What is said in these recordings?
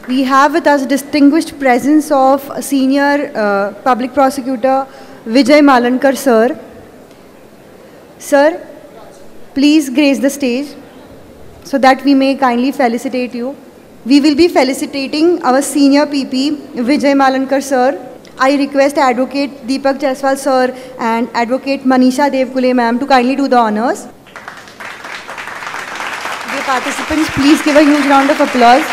We have with us distinguished presence of Senior Public Prosecutor Vijay Malankar, sir. Sir, please grace the stage so that we may kindly felicitate you. We will be felicitating our Senior PP, Vijay Malankar, sir. I request Advocate Deepak Jaiswal, sir, and Advocate Manisha Devkule, ma'am, to kindly do the honors. Dear participants, please give a huge round of applause.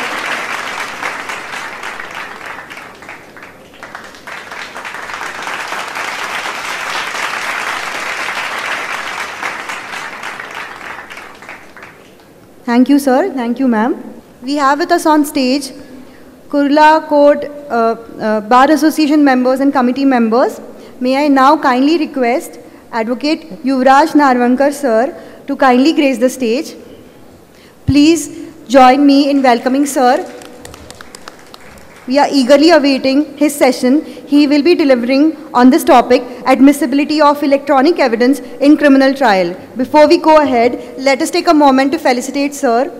Thank you, sir. Thank you, ma'am. We have with us on stage Kurla Court Bar Association members and committee members. May I now kindly request Advocate Yuvraj Narvankar, sir, to kindly grace the stage. Please join me in welcoming sir. We are eagerly awaiting his session. He will be delivering on this topic, admissibility of electronic evidence in criminal trial. Before we go ahead, let us take a moment to felicitate sir.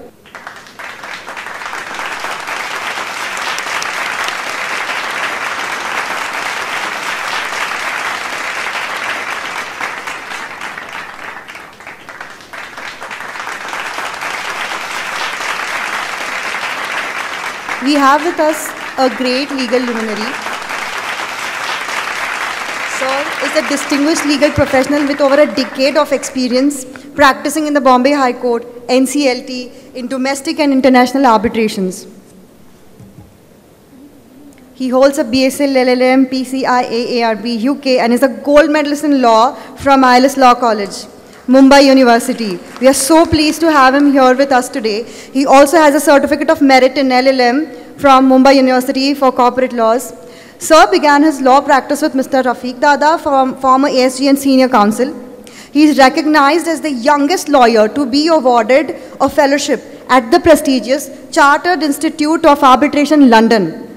We have with us a great legal luminary. Sir is a distinguished legal professional with over a decade of experience practicing in the Bombay High Court, NCLT, in domestic and international arbitrations. He holds a BSL, LLM, PCI, AARB, UK, and is a gold medalist in law from ILS Law College, Mumbai University. We are so pleased to have him here with us today. He also has a certificate of merit in LLM from Mumbai University for corporate laws. Sir began his law practice with Mr. Rafiq Dada, former ASG and senior counsel. He is recognized as the youngest lawyer to be awarded a fellowship at the prestigious Chartered Institute of Arbitration, London.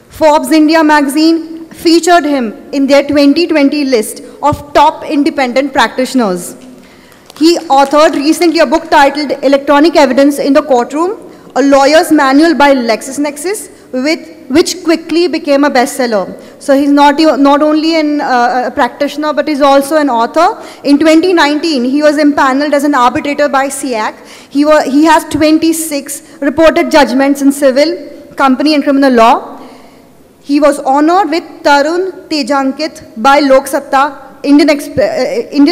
Forbes India magazine featured him in their 2020 list of top independent practitioners. He authored recently a book titled Electronic Evidence in the Courtroom, a lawyer's manual by LexisNexis, which quickly became a bestseller. So he's not only a practitioner, but he's also an author. In 2019, he was impaneled as an arbitrator by SIAC. He has 26 reported judgments in civil, company and criminal law. He was honored with Tarun Tejankit by Lok Satta, Indian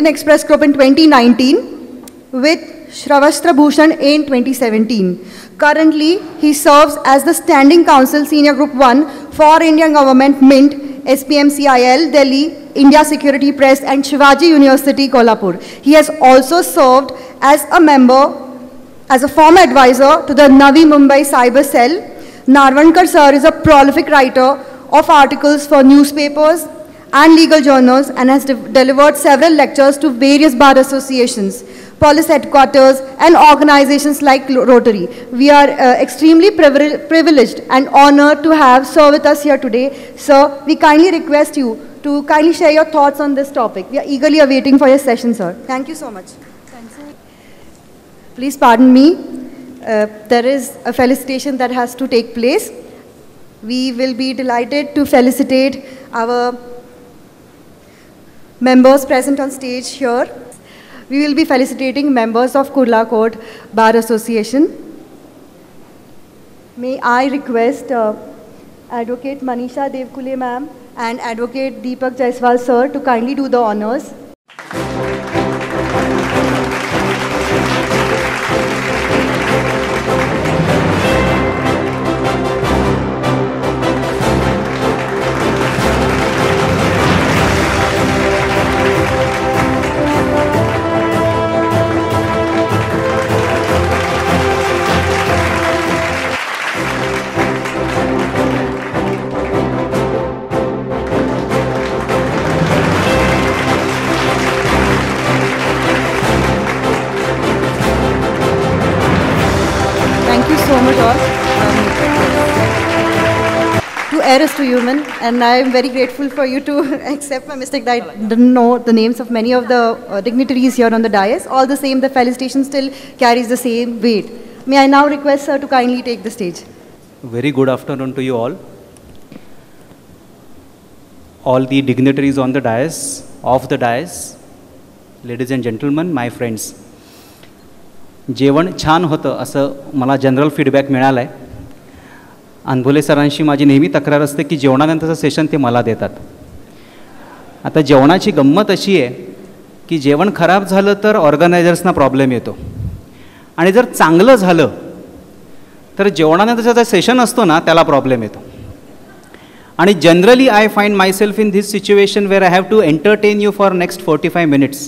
Express Group in 2019, with Shravastra Bhushan in 2017. Currently, he serves as the Standing Counsel Senior Group 1 for Indian Government, Mint, SPMCIL, Delhi, India Security Press, and Shivaji University, Kolhapur. He has also served as a former advisor to the Navi Mumbai Cyber Cell. Narvankar sir is a prolific writer of articles for newspapers and legal journals and has delivered several lectures to various bar associations, police headquarters, and organizations like Rotary. We are extremely privileged and honored to have sir with us here today. Sir, we kindly request you to kindly share your thoughts on this topic. We are eagerly awaiting for your session, sir. Thank you so much. Thanks, sir. Please pardon me. There is a felicitation that has to take place. We will be delighted to felicitate our members present on stage here. We will be felicitating members of Kurla Court Bar Association. May I request Advocate Manisha Devkule ma'am and Advocate Deepak Jaiswal sir to kindly do the honors. Error is to human, and I am very grateful for you to accept my mistake that I didn't know the names of many of the dignitaries here on the dais. All the same, the felicitation still carries the same weight. May I now request sir to kindly take the stage. Very good afternoon to you all the dignitaries on the dais, off the dais, ladies and gentlemen, my friends. जेवण छान होतं असं मला general feedback मिळाला आहे. अनभुले सरांशी माझी नेहमी तक्रार असते की जेवणानंतरचं सेशन ते मला देतात. आता जेवणाची गंमत अशी आहे की जेवण खराब झालं तर ऑर्गनायझर्सना प्रॉब्लेम येतो आणि जर चांगलं झालं तर जेवणानंतरचा जो सेशन असतो ना त्याला प्रॉब्लेम येतो. आणि generally I find myself in this situation where I have to entertain you for next 45 minutes.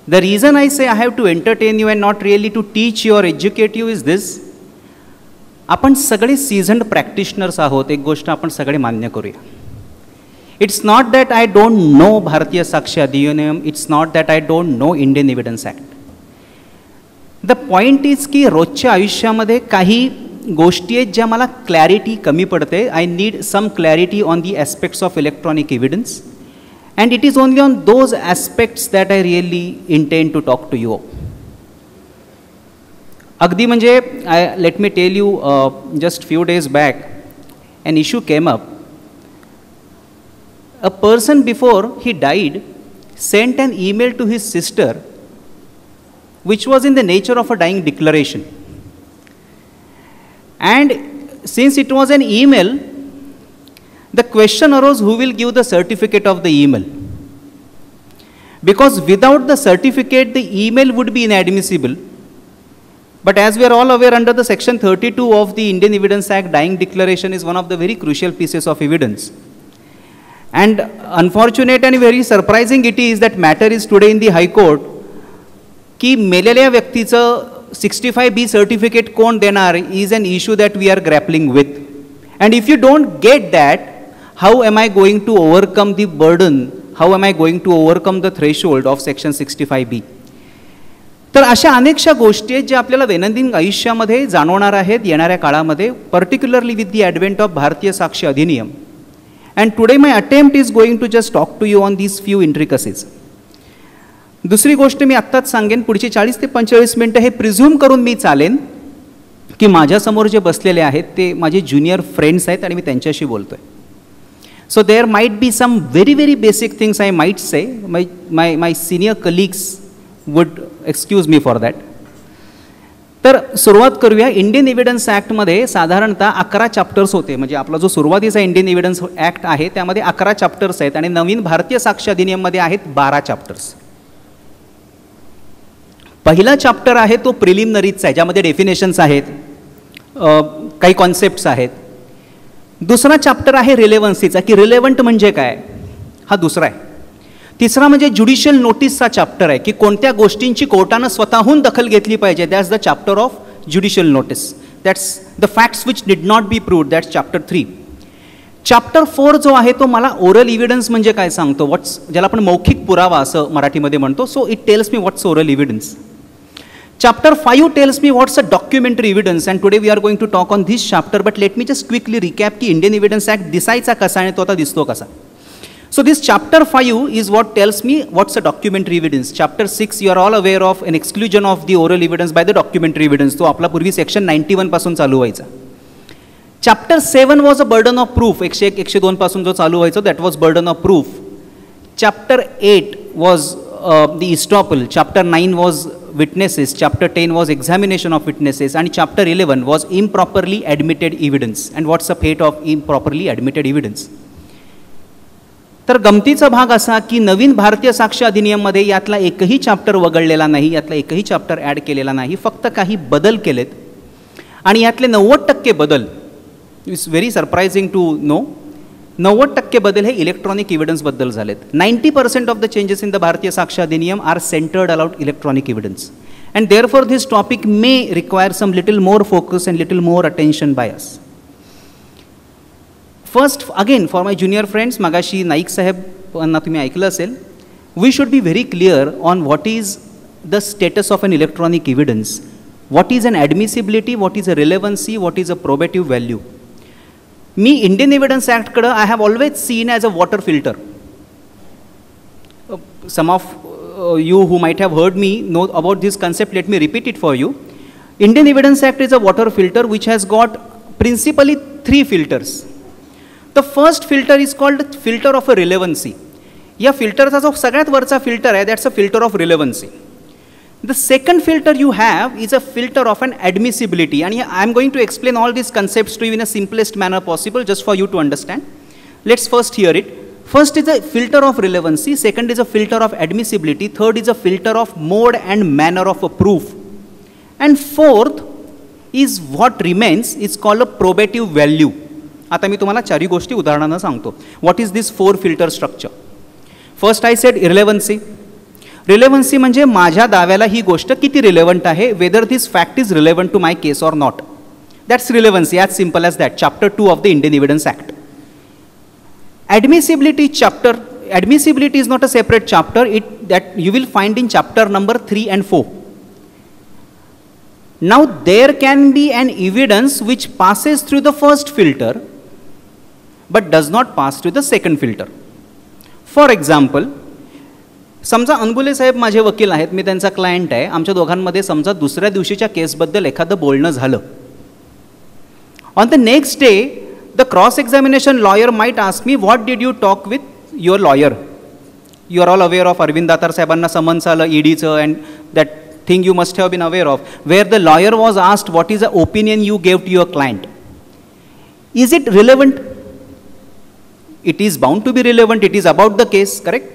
The reason I say I have to entertain you and not really to teach you or educate you is this. आपण सगळे सीझन्ड practitioners आहोत. एक गोष्ट आपण सगळे मान्य करूया. It's not that I don't know भारतीय साक्ष अधिनियम, it's not that I don't know Indian evidence act. The point is की रोजच्या आयुष्यामध्ये काही गोष्टी आहेत ज्या मला क्लॅरिटी कमी पडते. I need some clarity on the aspects of electronic evidence. And it is only on those aspects that I really intend to talk to you. अगदी म्हणजे let me tell you, just few days back, an issue came up. A person before he died sent an email to his sister, which was in the nature of a dying declaration. And since it was an email, the question arose, who will give the certificate of the email? Because without the certificate, the email would be inadmissible. But as we are all aware, under the section 32 of the Indian Evidence Act, dying declaration is one of the very crucial pieces of evidence. And unfortunate and very surprising it is that matter is today in the High Court की मेलेल्या व्यक्तीचं 65B certificate कोण देणार is an issue that we are grappling with. And if you don't get that, how am I going to overcome the burden? How am I going to overcome the threshold of section 65B? तर अशा अनेकशा गोष्टी आहेत ज्या आपल्याला दैनंदिन आयुष्यामध्ये जाणवणार आहेत येणाऱ्या काळामध्ये, particularly with the advent of Bharatiya Sakshya Adhiniyam. And today my attempt is going to just talk to you on these few intricacies. दुसरी गोष्ट मी आत्ताच सांगेन, पुढची 40 ते 45 मिनटं हे प्रिझ्यूम करून मी चालेन की माझ्यासमोर जे बसलेले आहेत ते माझे ज्युनियर फ्रेंड्स आहेत आणि मी त्यांच्याशी बोलतोय. So there might be some very basic things I might say. My senior colleagues would excuse me for that. तर सुरुवात करूया. इंडियन एव्हिडन्स ॲक्टमध्ये साधारणतः 11 चॅप्टर्स होते. म्हणजे आपला जो सुरुवातीचा इंडियन एव्हिडन्स ॲक्ट आहे त्यामध्ये 11 चॅप्टर्स आहेत आणि नवीन भारतीय साक्ष अधिनियममध्ये आहेत 12 चॅप्टर्स. पहिला चॅप्टर आहे तो प्रिलिमिनरीचा आहे, ज्यामध्ये डेफिनेशन्स आहेत, काही कॉन्सेप्ट्स आहेत. दुसरा चॅप्टर आहे रिलेव्हन्सीचा, की रिलेव्हंट म्हणजे काय, हा दुसरा आहे. तिसरा म्हणजे ज्युडिशियल नोटीसचा चॅप्टर आहे, की कोणत्या गोष्टींची कोर्टानं स्वतःहून दखल घेतली पाहिजे. That's the chapter of judicial notice. That's the facts which did not be proved. That's chapter 3. Chapter 4 जो आहे तो मला ओरल इव्हिडन्स म्हणजे काय सांगतो, ज्याला आपण मौखिक पुरावा असं मराठीमध्ये म्हणतो. So it tells me what's oral evidence. Chapter 5 tells me what's a documentary evidence, and today we are going to talk on this chapter, but let me just quickly recap की Indian Evidence Act दिसायचा कसा आणि तो आता दिसतो कसा. So this chapter 5 is what tells me what's a documentary evidence. Chapter 6 you are all aware of an exclusion of the oral evidence by the documentary evidence. तो आपला पूर्वी section 91 पासून चालू व्हायचा. Chapter 7 was a burden of proof. 101, 102 पासून जो चालू व्हायचा that was burden of proof. Chapter 8 was the estoppel. Chapter 9 was witnesses. Chapter 10 was examination of witnesses. And Chapter 11 was improperly admitted evidence. And what's the fate of improperly admitted evidence? तर गमतीचा भाग असा की नवीन भारतीय साक्ष अधिनियममध्ये यातला एकही chapter वगळलेला नाही, यातला एकही चॅप्टर ॲड केलेला नाही, फक्त काही बदल केलेत. आणि यातले 90% बदल, it's very surprising to know, 90% बदल हे इलेक्ट्रॉनिक एव्हिडन्सबद्दल झालेत. 90% of the changes in the Bharatiya Sakshya Adhiniyam are centred around electronic evidence. And therefore this topic may require some little more focus and little more attention by us. First again for my junior friends, मागाशी नाईक साहेबांना तुम्ही ऐकलं असेल, we should be very clear on what is the status of an electronic evidence, what is an admissibility, what is a relevancy, what is a probative value. मी Indian evidence ॲक्टकडं I have always seen as a water filter. Some of you who might have heard me know about this concept, let me repeat it for you. Indian Evidence Act is a water filter which has got principally three filters. The first filter is called filter of a relevancy. या फिल्टरचा जो सगळ्यात वरचा filter आहे, that's a filter of relevancy. The second filter you have is a filter of an admissibility, and I am going to explain all these concepts to you in a simplest manner possible just for you to understand. Let's first hear it. First is a filter of relevancy, second is a filter of admissibility, third is a filter of mode and manner of a proof, and fourth is what remains is called a probative value. आता मी तुम्हाला चारही गोष्टी उदाहरणानं सांगतो. What is this four filter structure? First I said irrelevancy. Relevancy म्हणजे माझ्या दाव्याला ही गोष्ट किती relevant आहे, whether this fact is relevant to my case or not. That's relevancy, as simple as that. Chapter 2 of the Indian Evidence Act. Admissibility chapter, admissibility is not a separate chapter, that you will find in chapter number 3 and 4. Now there can be an evidence which passes through the first filter but does not pass through the second filter. For example, समजा अनबुले साहेब माझे वकील आहेत, मी त्यांचा client आहे, आमच्या दोघांमध्ये समजा दुसऱ्या दिवशीच्या केसबद्दल एखादं बोलणं झालं. On the next day the cross examination lawyer might ask me, what did you talk with your lawyer? You are all aware of Arvind Datar साहेबांना समन्स आलं ईडीचं, and that thing you must have been aware of, where the lawyer was asked what is the opinion you gave to your client. Is it relevant? It is bound to be relevant. It is about the case, correct?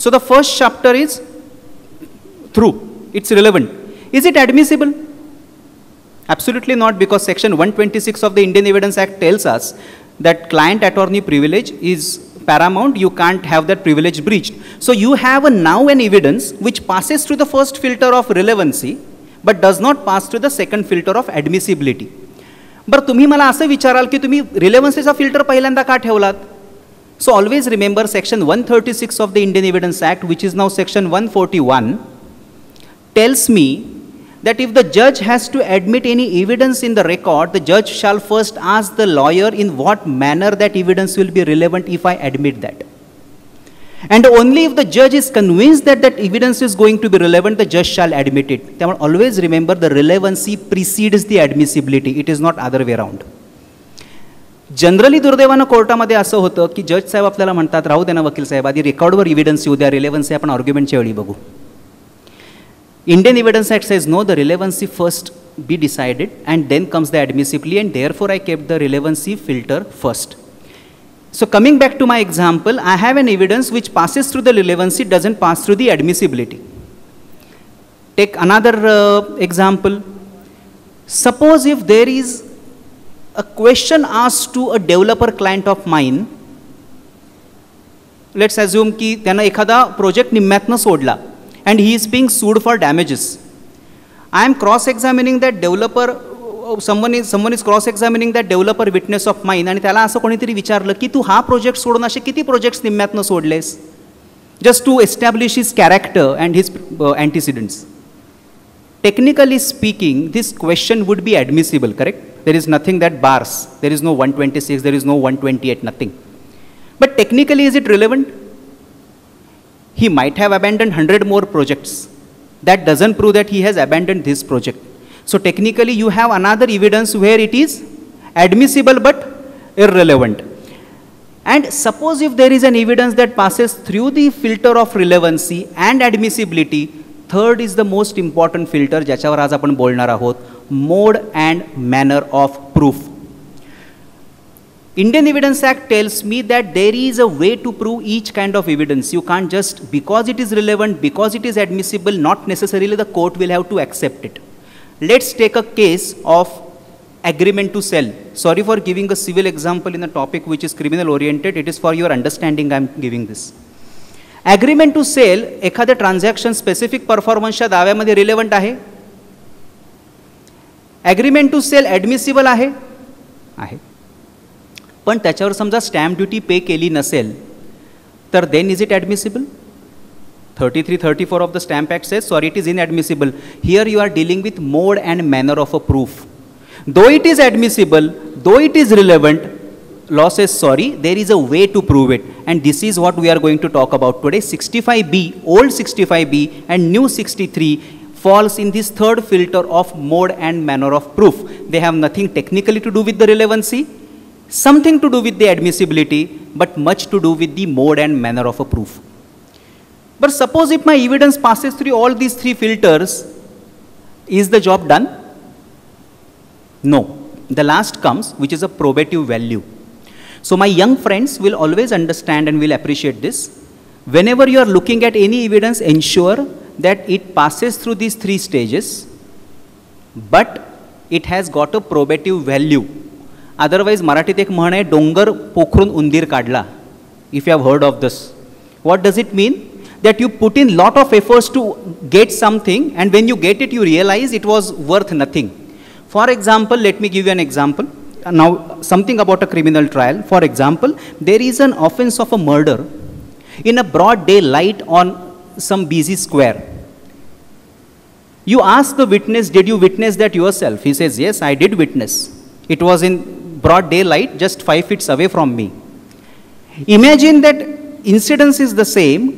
So the first chapter is through. It's relevant. Is it admissible? Absolutely not, because section 126 of the Indian Evidence Act tells us that client attorney privilege is paramount. You can't have that privilege breached. So you have now an evidence which passes through the first filter of relevancy but does not pass through the second filter of admissibility. बरं, तुम्ही मला असं विचाराल की तुम्ही रिलेव्हन्सीचा filter पहिल्यांदा का ठेवलात? So always remember section 136 of the Indian Evidence Act, which is now section 141, tells me that if the judge has to admit any evidence in the record, the judge shall first ask the lawyer in what manner that evidence will be relevant if I admit that. And only if the judge is convinced that that evidence is going to be relevant, the judge shall admit it. Always remember the relevancy precedes the admissibility. It is not other way around. Generally दुर्दैवानं कोर्टामध्ये असं होतं की जज साहेब आपल्याला म्हणतात, राहू दे ना वकील साहेब, आधी रेकॉर्डवर इव्हिडन्स येऊ द्या, रिलेव्हन्सी आपण आर्ग्युमेंटच्या वेळी बघू. Indian evidence act says no, the relevancy first be decided and then comes the admissibility, and therefore I kept the relevancy filter first. So coming back to my example, I have an evidence which passes through the relevancy, doesn't pass through the admissibility. Take another example. Suppose if there is a question asked to a developer client of mine, let's assume की त्यांना एखादा project निम्म्यातनं सोडला and he is being sued for damages. I am cross-examining that developer, someone is cross-examining that developer witness of mine, आणि त्याला असं कोणीतरी विचारलं की तू हा प्रोजेक्ट सोडून असे किती projects निम्म्यातनं सोडलेस, just to establish his character and his antecedents. Technically speaking, this question would be admissible, correct? There is nothing that bars. There is no 126, there is no 128, nothing. But technically, is it relevant? He might have abandoned 100 more projects. That doesn't prove that he has abandoned this project. So technically, you have another evidence where it is admissible but irrelevant. And suppose if there is an evidence that passes through the filter of relevancy and admissibility, third is the most important filter, ज्याच्यावर आज आपण बोलणार आहोत, mode and manner of proof. Indian Evidence Act tells me that there is a way to prove each kind of evidence. You can't just, because it is relevant, because it is admissible, not necessarily the court will have to accept it. Let's take a case of agreement to sell. Sorry for giving a civil example in a topic which is criminal oriented. It is for your understanding I am giving this. Agreement to sell एखाद्या transaction specific परफॉर्मन्सच्या दाव्यामध्ये relevant आहे. Agreement to cell ॲडमिसिबल आहे, पण त्याच्यावर समजा stamp duty पे केली नसेल तर then is it admissible? 3334 of the Stamp Act says, sorry, it is inadmissible. Here you are dealing with mode and manner of a proof. Though it is admissible, though it is relevant, law says, sorry, there is a way to prove it. And this is what we are going to talk about today. 65B, old 65B and new 63 falls in this third filter of mode and manner of proof. They have nothing technically to do with the relevancy, something to do with the admissibility, but much to do with the mode and manner of a proof. But suppose if my evidence passes through all these three filters, is the job done? No. The last comes, which is a probative value. So my young friends will always understand and will appreciate this. Whenever you are looking at any evidence, ensure that it passes through these three stages, but it has got a probative value. Otherwise, Marathit ek म्हण आहे, डोंगर पोखरून उंदीर काढला. If you have heard of this, what does it mean? That you put in lot of efforts to get something, and when you get it, you realize it was worth nothing. For example, let me give you an example. Now, something about a criminal trial. For example, there is an offense of a murder in a broad daylight on some busy square. You ask the witness, did you witness that yourself? He says, yes, I did witness. It was in broad daylight, just 5 feet away from me. Imagine that incidence is the same,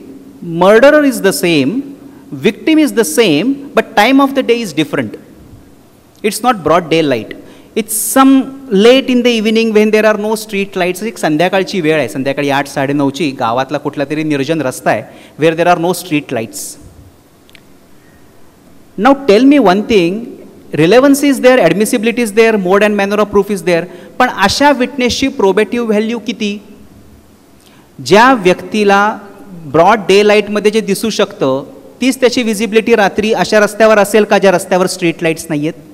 murderer is the same, victim is the same, but time of the day is different. It's not broad daylight. It's some late in the evening when there are no street lights. एक संध्याकाळची वेळ आहे, संध्याकाळी 8-9:30 गावातला कुठला तरी निर्जन रस्ता आहे, where there are no street lights. Now tell me one thing, relevancy is there, admissibility is there, mode and manner of proof is there, पण अशा विटनेसची प्रोबेटिव्ह व्हॅल्यू किती? ज्या व्यक्तीला ब्रॉड डे लाईटमध्ये जे दिसू शकतं तीच त्याची विजिबिलिटी रात्री अशा रस्त्यावर असेल का ज्या रस्त्यावर स्ट्रीट लाईट्स नाही आहेत?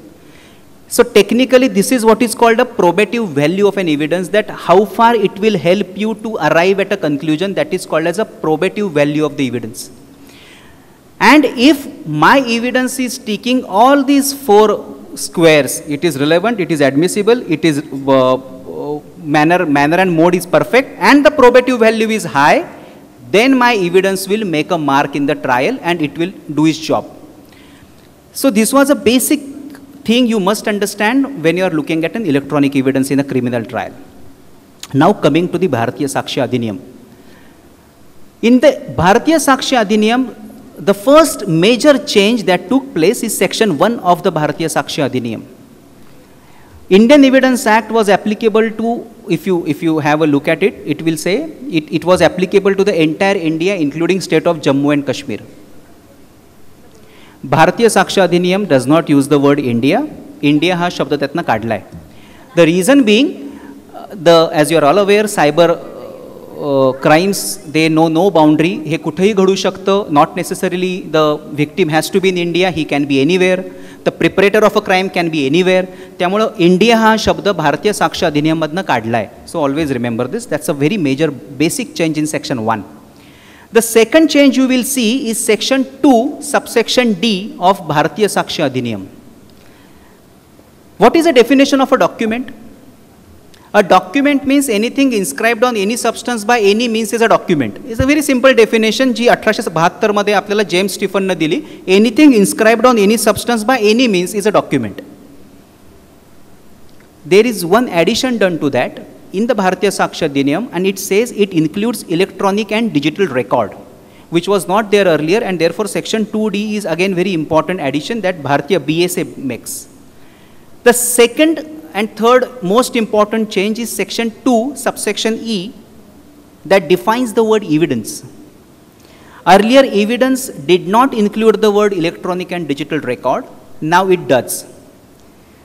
So technically this is what is called a probative value of an evidence, that how far it will help you to arrive at a conclusion, that is called as a probative value of the evidence. And if my evidence is ticking all these 4 squares, it is relevant, it is admissible, it is manner and mode is perfect, and the probative value is high, then my evidence will make a mark in the trial and it will do its job. So this was a basic thing you must understand when you are looking at an electronic evidence in a criminal trial. Now coming to the Bharatiya Sakshi Adhiniyam. In the Bharatiya Sakshi Adhiniyam, the first major change that took place is section 1 of the Bharatiya Sakshi Adhiniyam. Indian Evidence Act was applicable to, if you have a look at it, it will say it was applicable to the entire India, including state of Jammu and Kashmir. Bharatiya Sakshi Adhiniyam does not use the word India. India हा शब्द त्यातनं काढला आहे. The reason being, as you are all aware, cyber crimes, they know no boundary. हे कुठेही घडू शकतं. Not necessarily the victim has to be in India. He can be anywhere. The preparator of a crime can be anywhere. त्यामुळं India हा शब्द भारतीय साक्ष अधिनियममधनं काढला आहे. So always remember this. That's a very major basic change in section 1. The second change you will see is section 2, subsection D of Bharatiya Sakshi Adhiniyam. What is the definition of a document? A document means anything inscribed on any substance by any means is a document. It's a very simple definition जी 1872 मध्ये आपल्याला James स्टीफनने दिली. Anything inscribed on any substance by any means is a document. There is one addition done to that in the Bharatiya Sakshi Adhiniyam, and it says it includes electronic and digital record, which was not there earlier, and therefore section 2D is again very important addition that Bharatiya BSA makes. The second and third most important change is section 2, subsection E, that defines the word evidence. Earlier evidence did not include the word electronic and digital record, now it does.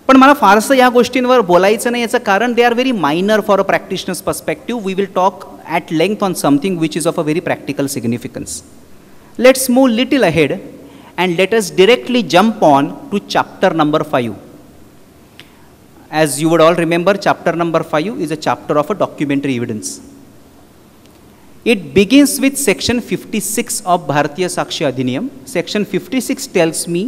पण मला फारसं या गोष्टींवर बोलायचं नाही, याचं कारण they are very minor for a practitioner's perspective. We will talk at length on something which is of a very practical significance. Let's move little ahead and let us directly jump on to chapter number 5. As you would all remember, chapter number 5 is a chapter of a documentary evidence. It begins with section 56 of Bharatiya Sakshi Adhiniyam. Section 56 tells me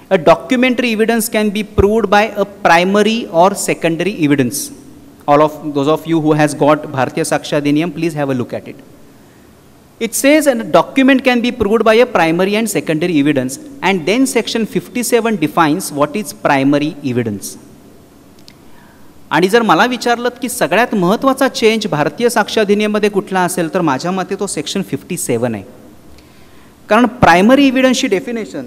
a documentary evidence can be proved by a primary or secondary evidence. All of those of you who has got Bharatiya Sakshi Adhiniyam, please have a look at it. It says a document can be proved by a primary and secondary evidence, and then section 57 defines what is primary evidence. आणि जर मला विचारलं की सगळ्यात महत्त्वाचा change भारतीय साक्ष अधिनियममध्ये कुठला असेल तर माझ्या मते तो सेक्शन 57 आहे. कारण प्रायमरी एव्हिडन्सची डेफिनेशन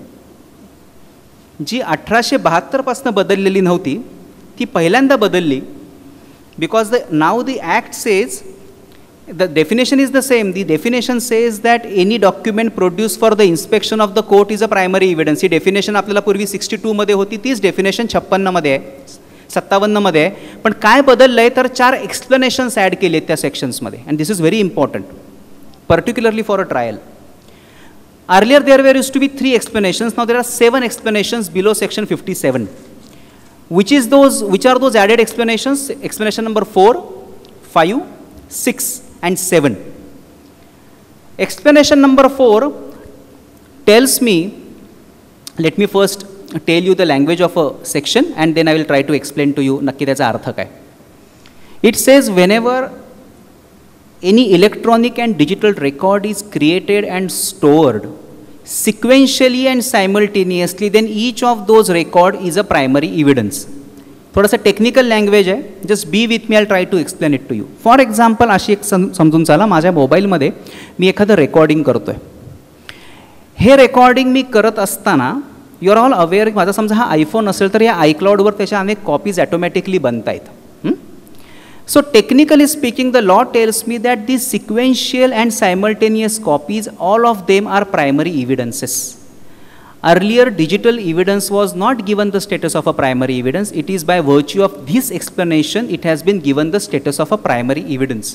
जी 1872 बदललेली नव्हती ती पहिल्यांदा बदलली, because now the act says, the definition is the same. The definition says that any document produced for the inspection of the court is a primary evidence. He definition आपल्याला पूर्वी 62 मध्ये होती, तीच डेफिनेशन 56 मध्ये आहे, 57 मध्ये आहे. पण काय बदललं आहे तर 4 एक्सप्लेनेशन्स ॲड केले आहेत त्या सेक्शन्समध्ये, and this is very important particularly for a trial. Earlier there were used to be 3 explanations. Now there are 7 explanations below section 57. Which are those added explanations? Explanation number 4, 5, 6 and 7. Explanation number 4 tells me, let me first tell you the language of a section and then I will try to explain to you नक्की त्याचा अर्थ काय. It says whenever any electronic and digital record is created and stored sequentially and simultaneously, then each of those record is a primary evidence. थोडासा technical language आहे, just be with me, I try to explain it to you. For example अशी एक समजून चला, माझ्या मोबाईलमध्ये मी एखादं recording करतो आहे. हे रेकॉर्डिंग मी करत असताना यू आर ऑल अवेअर, माझा समजा हा आयफोन असेल तर या आयक्लाउडवर त्याच्या अनेक कॉपीज ॲटोमॅटिकली बनत आहेत. So technically speaking, the law tells me that these sequential and simultaneous copies, all of them are primary evidences. Earlier, digital evidence was not given the status of a primary evidence. It is by virtue of this explanation, it has been given the status of a primary evidence.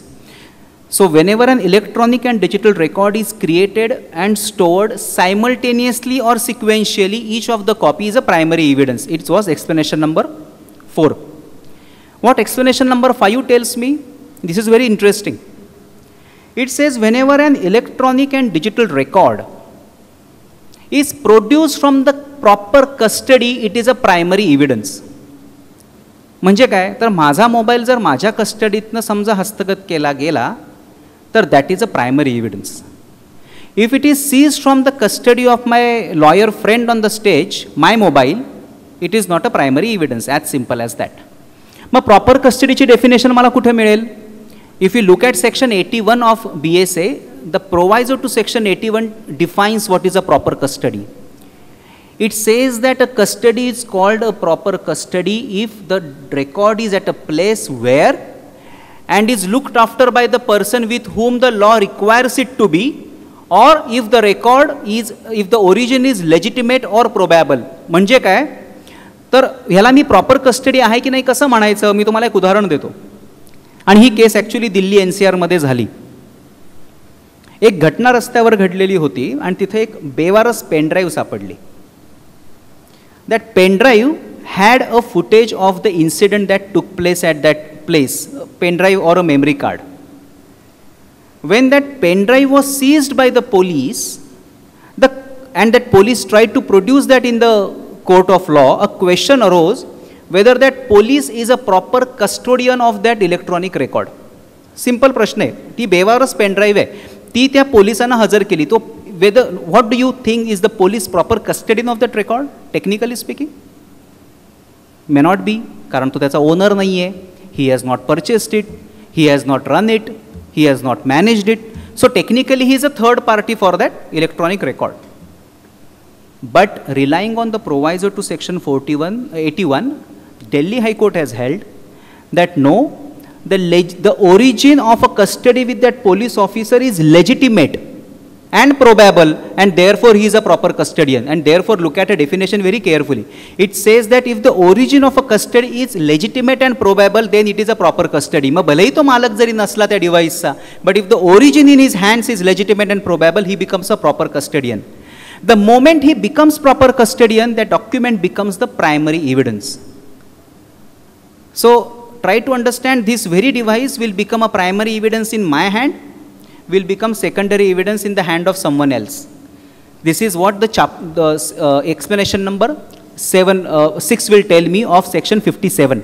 So whenever an electronic and digital record is created and stored simultaneously or sequentially, each of the copy is a primary evidence. It was explanation number 4. What explanation number 5 tells me? This is very interesting. It says whenever an electronic and digital record is produced from the proper custody, it is a primary evidence. म्हणजे काय तर माझा mobile जर माझ्या कस्टडीतनं समजा हस्तगत केला गेला तर that is a primary evidence. If it is seized from the custody of my lawyer friend on the stage, my mobile, it is not a primary evidence, as simple as that. मग proper कस्टडीची definition मला कुठे मिळेल? If you look at section 81 of BSA, the proviso to section 81 defines what is a proper custody. It says that a custody is called a proper custody if the record is at a place where and is looked after by the person with whom the law requires it to be, or if the record is, if the origin is legitimate or probable. म्हणजे काय तर ह्याला मी proper custody आहे की नाही कसं म्हणायचं, मी तुम्हाला एक उदाहरण देतो. आणि ही केस ॲक्च्युली दिल्ली NCR मध्ये झाली. एक घटना रस्त्यावर घडलेली होती आणि तिथे एक बेवारस पेनड्राईव्ह सापडली. That pen drive had a footage of the incident that took place at that place, pen drive or a memory card. When that pen drive was seized by the police and that police tried to produce that in the court of law, a question arose whether that police is a proper custodian of that electronic record. Simple प्रश्न आहे. ती बेवारस pen drive आहे, ती त्या पोलिसांना हजर केली. तो whether what do you think is the police proper custodian of that record? Technically speaking may not be, कारण तो त्याचा ओनर नाही आहे. He has not purchased it, he has not run it, he has not managed it. So technically he is a third party for that electronic record. But relying on the proviso to section 81, Delhi High Court has held that no, the origin of a custody with that police officer is legitimate and probable, and therefore he is a proper custodian. And therefore look at a definition very carefully. It says that if the origin of a custody is legitimate and probable, then it is a proper custody. मग भलेही तो मालक जरी नसला त्या डिव्हाइसचा, but if the origin in his hands is legitimate and probable, he becomes a proper custodian. The moment he becomes proper custodian, that document becomes the primary evidence. So try to understand, this very device will become a primary evidence in my hand, will become secondary evidence in the hand of someone else. This is what the explanation number 6 will tell me of section 57.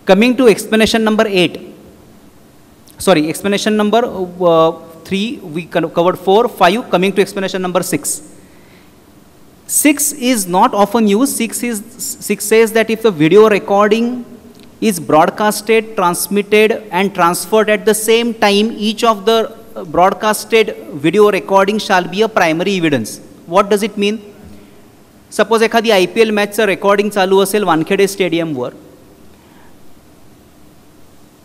Coming to explanation number 8. Sorry, explanation number 3, we covered 4, 5, coming to explanation number 6. 6 is not often used. 6 says that if the video recording is broadcasted, transmitted and transferred at the same time, each of the broadcasted video recording shall be a primary evidence. What does it mean? Suppose एखादी IPL मॅचचं recording चालू असेल वानखेडे स्टेडियमवर.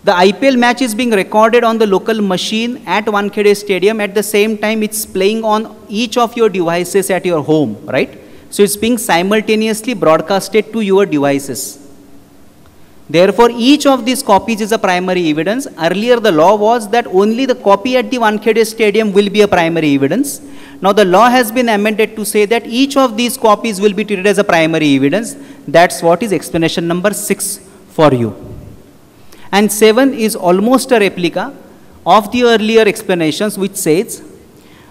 The IPL match is being recorded on the local machine at Wankhede Stadium. At the same time, it's playing on each of your devices at your home, right? So it's being simultaneously broadcasted to your devices. Therefore, each of these copies is a primary evidence. Earlier, the law was that only the copy at the Wankhede Stadium will be a primary evidence. Now, the law has been amended to say that each of these copies will be treated as a primary evidence. That's what is explanation number 6 for you. And 7 is almost a replica of the earlier explanations, which says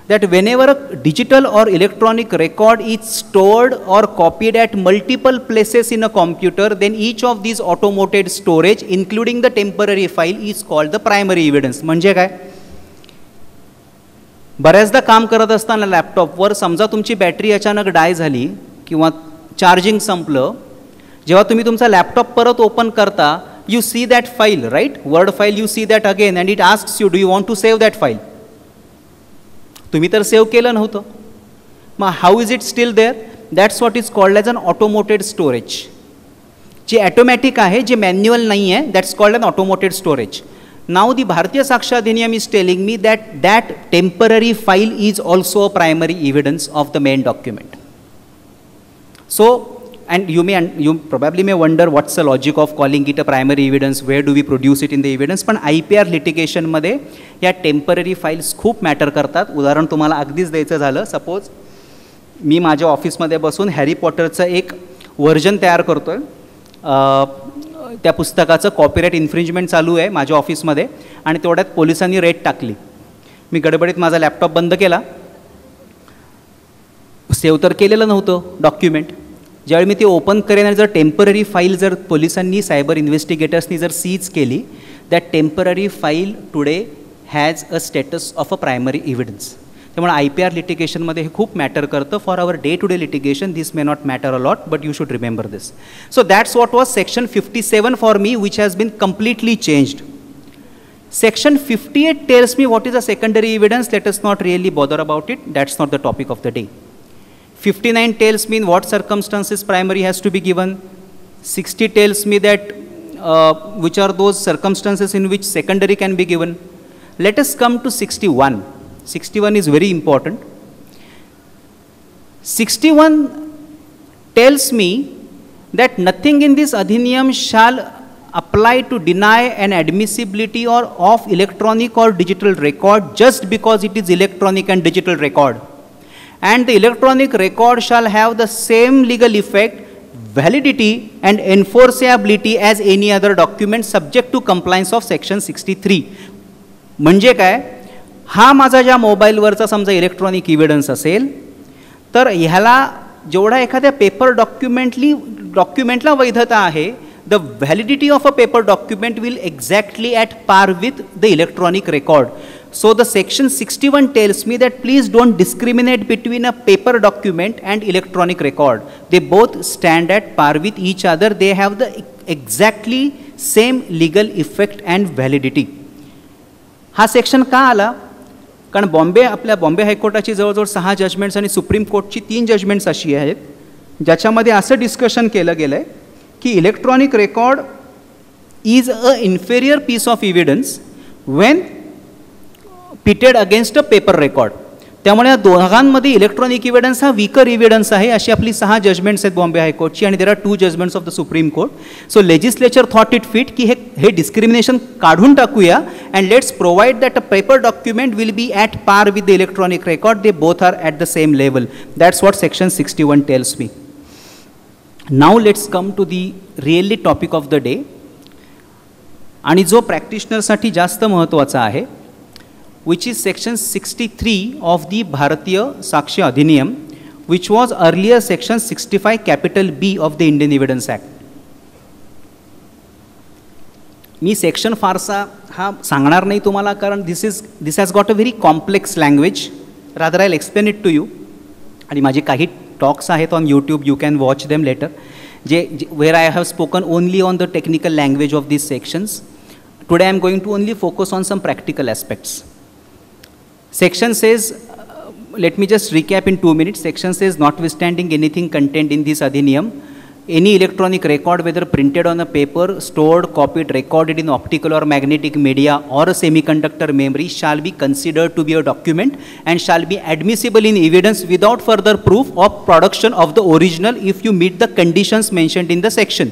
that whenever a digital or electronic record is stored or copied at multiple places in a computer, then each of these automated storage, including the temporary file, is called the primary evidence. म्हणजे काय? बऱ्याचदा काम करत असताना लॅपटॉपवर समजा तुमची battery अचानक डाय झाली किंवा चार्जिंग संपलं, जेव्हा तुम्ही तुमचा लॅपटॉप परत ओपन करता, you see that file, right? Word file, you see that again and it asks you, do you want to save that file? तुम्ही तर सेव्ह केलं नव्हतं. मग how is it still there? That's what is called as an automated storage. J automatic आहे, जे manual नाही आहे, that's called an automated storage. Now the Bharatiya Saksha Adhiniyam is telling me that that temporary file is also a primary evidence of the main document. So, and you probably may wonder what's the logic of calling it a primary evidence, where do we produce it in the evidence. पण IPR litigation मध्ये या temporary files खूप matter करतात. उदाहरण तुम्हाला अगदीच द्यायचं झालं, सपोज मी माझ्या ऑफिसमध्ये बसून हॅरी पॉटरचं एक व्हर्जन तयार करतोय, त्या पुस्तकाचं कॉपीराईट इन्फ्रिंजमेंट चालू आहे माझ्या ऑफिसमध्ये आणि तेवढ्यात पोलिसांनी रेड टाकली. मी गडबडीत माझा लॅपटॉप बंद केला, सेव्ह तर केलेलं नव्हतं डॉक्युमेंट. ज्यावेळी मी ते ओपन करेन आणि जर टेम्पररी फाईल जर पोलिसांनी सायबर इन्व्हेस्टिगेटर्सनी जर सीज केली, that temporary file today has a status of a primary evidence. त्यामुळे IPR लिटिगेशनमध्ये हे खूप मॅटर करतं. For our day to day litigation this may not matter a lot, but you should remember this. So that's what was section 57 for me, which has been completely changed. Section 58 tells me what is a secondary evidence. Let us not really bother about it. That's not the topic of the day. 59 tells me in what circumstances primary has to be given. 60 tells me that which are those circumstances in which secondary can be given. Let us come to 61. 61 is very important. 61 tells me that nothing in this adhiniyam shall apply to deny an admissibility or of electronic or digital record just because it is electronic and digital record. And the electronic record shall have the same legal effect, validity and enforceability as any other document subject to compliance of section 63. म्हणजे काय? हा माझा ज्या मोबाईलवरचा समजा electronic evidence असेल, तर ह्याला जेवढा एखाद्या पेपर डॉक्युमेंटला वैधता आहे, the validity of a paper document will exactly at par with the electronic record. So the section 61 tells me that please don't discriminate between a paper document and electronic record. They both stand at par with each other. They have the exactly same legal effect and validity. हा section का आला? कारण आपल्या बॉम्बे हायकोर्टाची जवळजवळ 6 judgements आणि supreme कोर्टची 3 judgements अशी आहेत, ज्याच्यामध्ये असं डिस्कशन केलं गेलं आहे की electronic record is a inferior piece of evidence when pitted against a paper record. त्यामुळे या दोघांमध्ये इलेक्ट्रॉनिक इव्हिडन्स हा वीकर इव्हिडन्स आहे. अशी आपली 6 जजमेंट्स आहेत बॉम्बे हायकोर्टची, आणि there are 2 judgments of the supreme court. So legislature thought it fit की हे डिस्क्रिमिनेशन काढून टाकूया and let's provide that a paper document will be at par with the electronic record. They both are at the same level. That's what section 61 tells me. Now let's come to the really topic of the day, आणि जो प्रॅक्टिशनरसाठी जास्त महत्त्वाचा आहे, which is section 63 of the Bharatiya Saksha Adhiniyam, which was earlier section 65 capital B of the Indian Evidence Act. Me section फारसा हा सांगणार नाही तुम्हाला, कारण this has got a very complex language. Rather I'll explain it to you. आणि माझी काही talks आहेत on YouTube, you can watch them later, where I have spoken only on the technical language of these sections. Today I am going to only focus on some practical aspects. Section says let me just recap in 2 minutes. Section says, notwithstanding anything contained in this adhiniyam, any electronic record, whether printed on a paper, stored, copied, recorded in optical or magnetic media or a semiconductor memory, shall be considered to be a document and shall be admissible in evidence without further proof of production of the original if you meet the conditions mentioned in the section.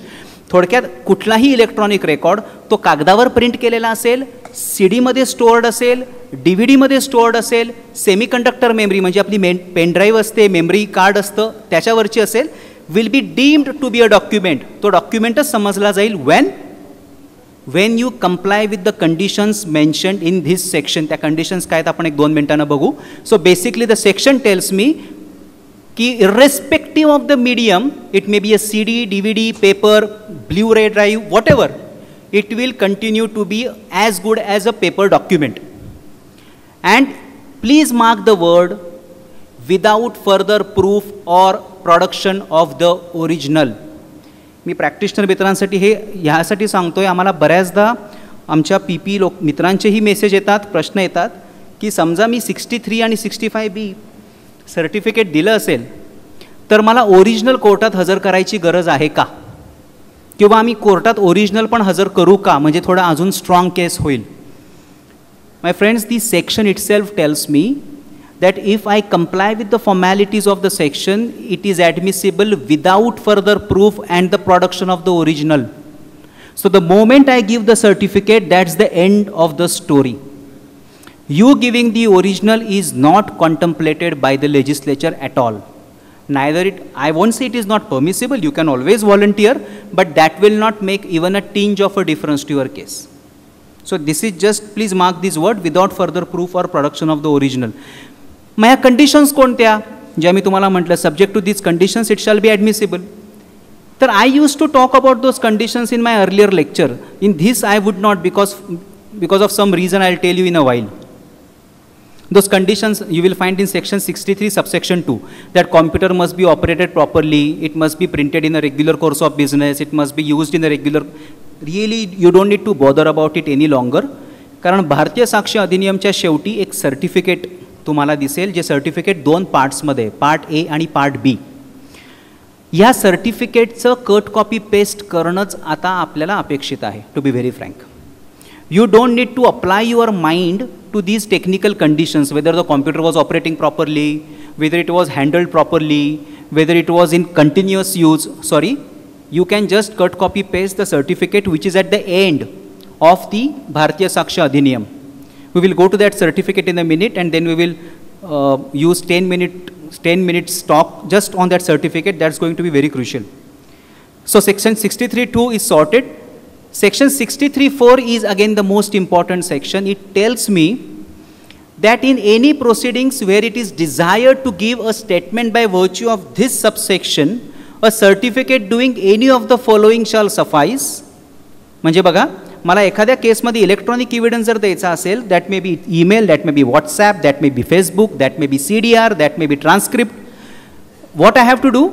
थोडक्यात कुठलाही electronic record तो कागदावर print केलेला असेल, सीडीमध्ये stored असेल, डीव्हीडीमध्ये stored असेल, सेमीकंडक्टर मेमरी म्हणजे आपली पेनड्राईव्ह असते, मेमरी कार्ड असतं त्याच्यावरची असेल, will be deemed to be a document. तो डॉक्युमेंटच समजला जाईल when you comply with the conditions mentioned in this section. त्या कंडिशन्स काय आहेत आपण 1-2 मिनिटांना बघू. So basically the section tells me की irrespective of the medium, it may be a CD, DVD, paper, Blu-ray drive, whatever, it will continue to be as good as a paper document. And please mark the word without further proof or production of the original. मी practitioner मित्रांसाठी हे ह्यासाठी सांगतोय, आम्हाला बऱ्याचदा आमच्या PP मित्रांचेही message येतात, प्रश्न येतात की समजा मी 63 आणि 65B सर्टिफिकेट दिलं असेल तर मला ओरिजिनल कोर्टात हजर करायची गरज आहे का, किंवा आम्ही कोर्टात ओरिजिनल पण हजर करू का, म्हणजे थोडा अजून स्ट्रॉंग केस होईल. My friends, this section itself tales me that if I comply with the formalities of the section, it is admissible without further proof and the production of the original. So the moment I give the certificate, that's the end of the story. You giving the original is not contemplated by the legislature at all. Neither I won't say it is not permissible, you can always volunteer, but that will not make even a tinge of a difference to your case. So this is just, please mark this word, without further proof or production of the original. मग ह्या conditions कोणत्या, ज्या मी तुम्हाला म्हटलं, subject to this conditions it shall be admissible. तर I use to talk about those conditions in my earlier lecture. In this I would not, because of some reason I will tell you in a while. Those conditions you will find in section 63 subsection 2, that computer must be operated properly, it must be printed in a regular course of business, it must be used in a regular. Really you don't need to bother about it any longer, कारण भारतीय साक्ष अधिनियमच्या शेवटी एक certificate तुम्हाला दिसेल, जे certificate 2 पार्ट्समध्ये, part A आणि part B. या सर्टिफिकेटचं cut copy paste करणंच आता आपल्याला अपेक्षित आहे, to be very frank. You don't need to apply your mind to these technical conditions, whether the computer was operating properly, whether it was handled properly, whether it was in continuous use. Sorry, you can just cut, copy, paste the certificate which is at the end of the Bharatiya Saksha Adhiniyam. We will go to that certificate in a minute, and then we will use 10 minutes talk just on that certificate. That's going to be very crucial. So section 63(2) is sorted. Section 63(4) is again the most important section. It tells me that in any proceedings where it is desired to give a statement by virtue of this subsection, a certificate doing any of the following shall suffice. म्हणजे बघा, मला एखाद्या केसमध्ये electronic evidence जर द्यायचा असेल, that may be email, that may be WhatsApp, that may be Facebook, that may be CDR, that may be transcript. What I have to do?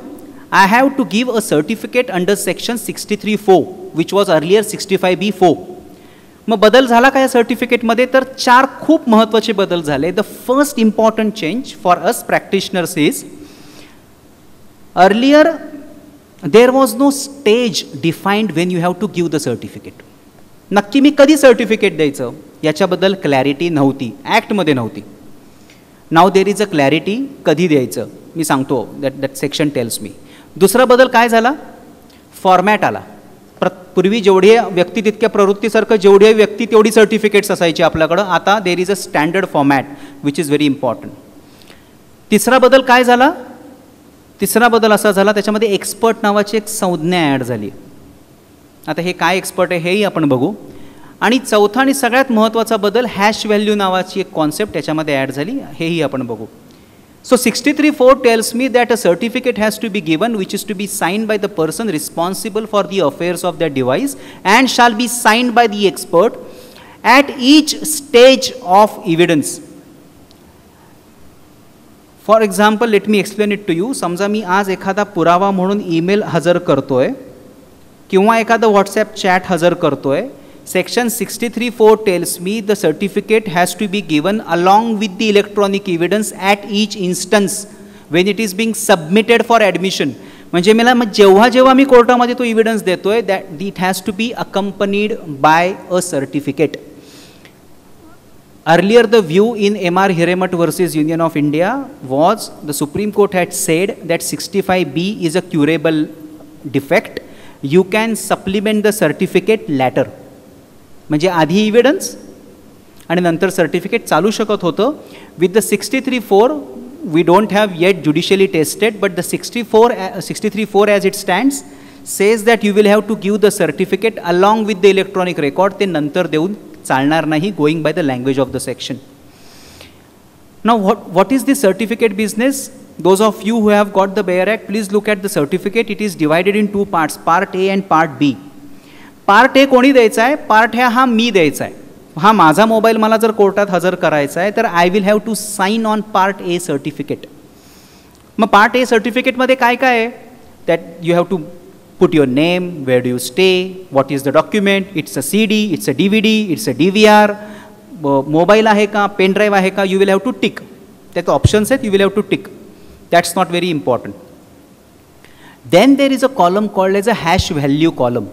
I have to give a certificate under section 63(4), which was earlier 65(b)(4). मग बदल झाला का या सर्टिफिकेटमध्ये? तर 4 खूप महत्त्वाचे बदल झाले. The first important change for us practitioners is, earlier there was no stage defined when you have to give the certificate. नक्की मी कधी सर्टिफिकेट द्यायचं याच्याबद्दल क्लॅरिटी नव्हती, ॲक्टमध्ये नव्हती. नाव देर इज अ क्लॅरिटी, कधी द्यायचं मी सांगतो, दॅट सेक्शन टेल्स मी. दुसरा बदल काय झाला? फॉर्मॅट आला. पूर्वी जेवढे व्यक्ती तितक्या प्रवृत्तीसारखं जेवढे व्यक्ती तेवढी सर्टिफिकेट्स असायची आपल्याकडं, आता there is a standard format which is very important. तिसरा बदल काय झाला? तिसरा बदल असा झाला, त्याच्यामध्ये एक्सपर्ट नावाची एक संज्ञा ॲड झाली. आता हे काय एक्सपर्ट आहे हेही आपण बघू. आणि चौथा आणि सगळ्यात महत्त्वाचा बदल, हॅश व्हॅल्यू नावाची एक कॉन्सेप्ट त्याच्यामध्ये ॲड झाली, हेही आपण बघू. So 63(4) tells me that a certificate has to be given which is to be signed by the person responsible for the affairs of that device and shall be signed by the expert at each stage of evidence. For example, let me explain it to you. समजा मी आज एखादा पुरावा म्हणून email हजर करतोय किंवा एखादा WhatsApp chat हजर करतोय, Section 63(4) tells me the certificate has to be given along with the electronic evidence at each instance when it is being submitted for admission. म्हणजे मला जेव्हा मी कोर्टामध्ये तो एव्हिडन्स देतोय that it has to be accompanied by a certificate. Earlier the view in M.R. Hiremat versus Union of India was the Supreme Court had said that 65B is a curable defect. You can supplement the certificate later. म्हणजे आधी evidence आणि नंतर certificate चालू शकत होतं. With the 63(4) we don't have yet judicially tested, but the 63(4) as it stands says that you will have to give the certificate along with the electronic record. ते नंतर देऊन चालणार नाही, going by the language of the section. Now what is the certificate business? Those of you who have got the Bayer Act, please look at the certificate. It is divided in two parts, part A and part B. Part A कोणी द्यायचा आहे? Part A हा मी द्यायचा आहे. हा माझा mobile मला जर कोर्टात हजर करायचा आहे तर I will have to sign on part A certificate. मग पार्ट ए सर्टिफिकेटमध्ये काय काय आहे? That you have to put your name, where do you stay, what is the document, it's a CD, it's a DVD, it's a DVR, mobile आहे का, pen drive आहे का, you will have to tick. त्याचे options आहेत, you will have to tick. That's not very important. Then there is a column called as a hash value column.